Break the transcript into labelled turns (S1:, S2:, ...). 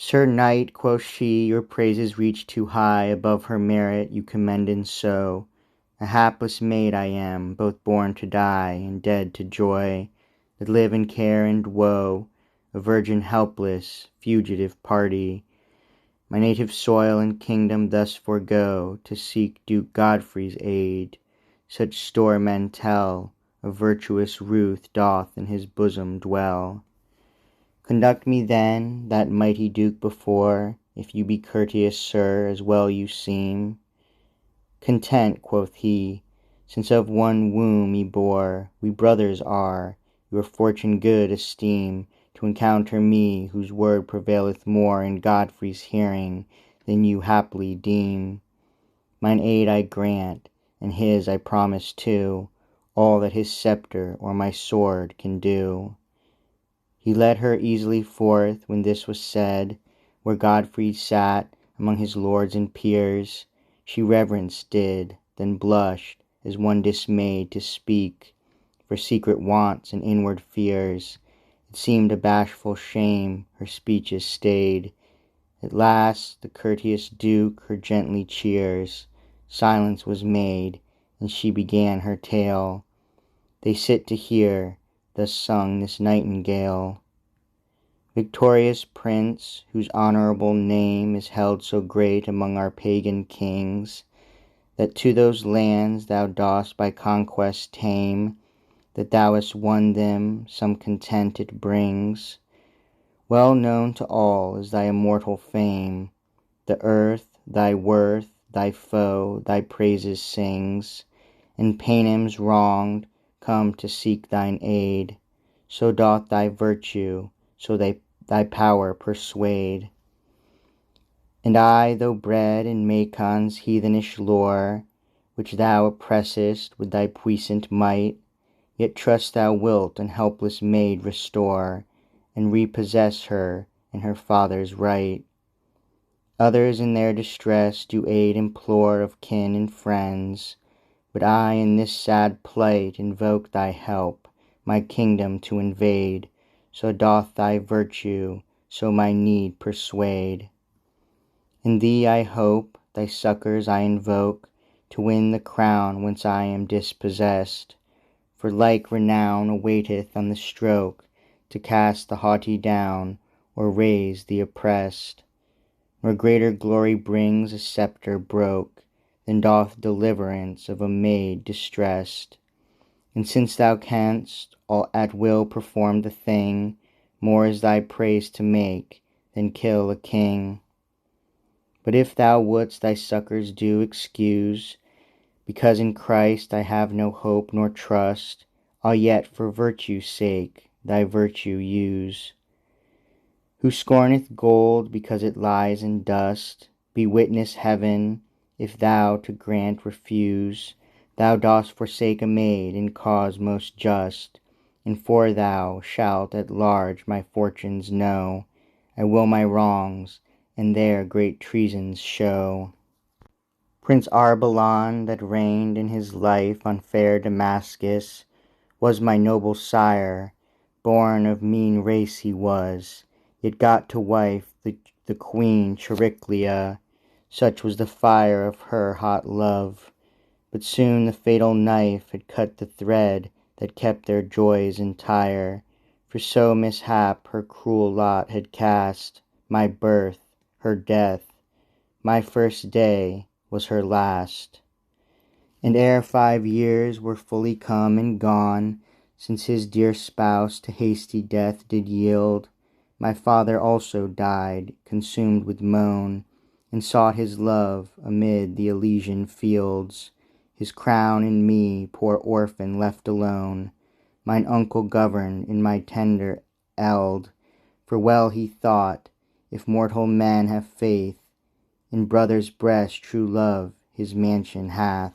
S1: Sir Knight, quoth she, your praises reach too high, above her merit you commend and so. A hapless maid I am, both born to die, and dead to joy, that live in care and woe, a virgin helpless, fugitive party. My native soil and kingdom thus forego, to seek Duke Godfrey's aid. Such store men tell, of virtuous Ruth doth in his bosom dwell. Conduct me then, that mighty Duke before, if you be courteous, sir, as well you seem. Content, quoth he, since of one womb ye bore, we brothers are, your fortune good esteem, to encounter me, whose word prevaileth more in Godfrey's hearing, than you haply deem. Mine aid I grant, and his I promise too, all that his sceptre or my sword can do. He led her easily forth, when this was said, where Godfrey sat among his lords and peers. She reverence did, then blushed, as one dismayed to speak, for secret wants and inward fears. It seemed a bashful shame her speeches stayed. At last the courteous Duke her gently cheers. Silence was made, and she began her tale. They sit to hear, thus sung this nightingale. Victorious Prince, whose honourable name is held so great among our pagan kings, that to those lands thou dost by conquest tame, that thou hast won them, some content it brings. Well known to all is thy immortal fame, the earth, thy worth, thy foe, thy praises sings, and Paynims wronged come to seek thine aid. So doth thy virtue, so thy power persuade. And I, though bred in Macon's heathenish lore, which thou oppressest with thy puissant might, yet trust thou wilt an helpless maid restore, and repossess her in her father's right. Others in their distress do aid implore of kin and friends, but I in this sad plight invoke thy help, my kingdom to invade. So doth thy virtue, so my need persuade. In thee I hope, thy succours I invoke, to win the crown whence I am dispossessed. For like renown awaiteth on the stroke, to cast the haughty down, or raise the oppressed. Nor greater glory brings a sceptre broke, than doth deliverance of a maid distressed. And since thou canst all at will perform the thing, more is thy praise to make, than kill a king. But if thou wouldst thy succours do excuse, because in Christ I have no hope nor trust, I'll yet for virtue's sake thy virtue use. Who scorneth gold because it lies in dust, be witness heaven, if thou to grant refuse, thou dost forsake a maid in cause most just, and for thou shalt at large my fortunes know, I will my wrongs, and their great treasons show. Prince Arbalon, that reigned in his life on fair Damascus, was my noble sire, born of mean race he was, yet got to wife the Queen Chariclia, such was the fire of her hot love. But soon the fatal knife had cut the thread that kept their joys entire, for so mishap her cruel lot had cast, my birth, her death, my first day was her last. And ere 5 years were fully come and gone, since his dear spouse to hasty death did yield, my father also died, consumed with moan, and sought his love amid the Elysian fields. His crown and me, poor orphan, left alone, mine uncle governed in my tender eld, for well he thought, if mortal men have faith, in brother's breast true love his mansion hath.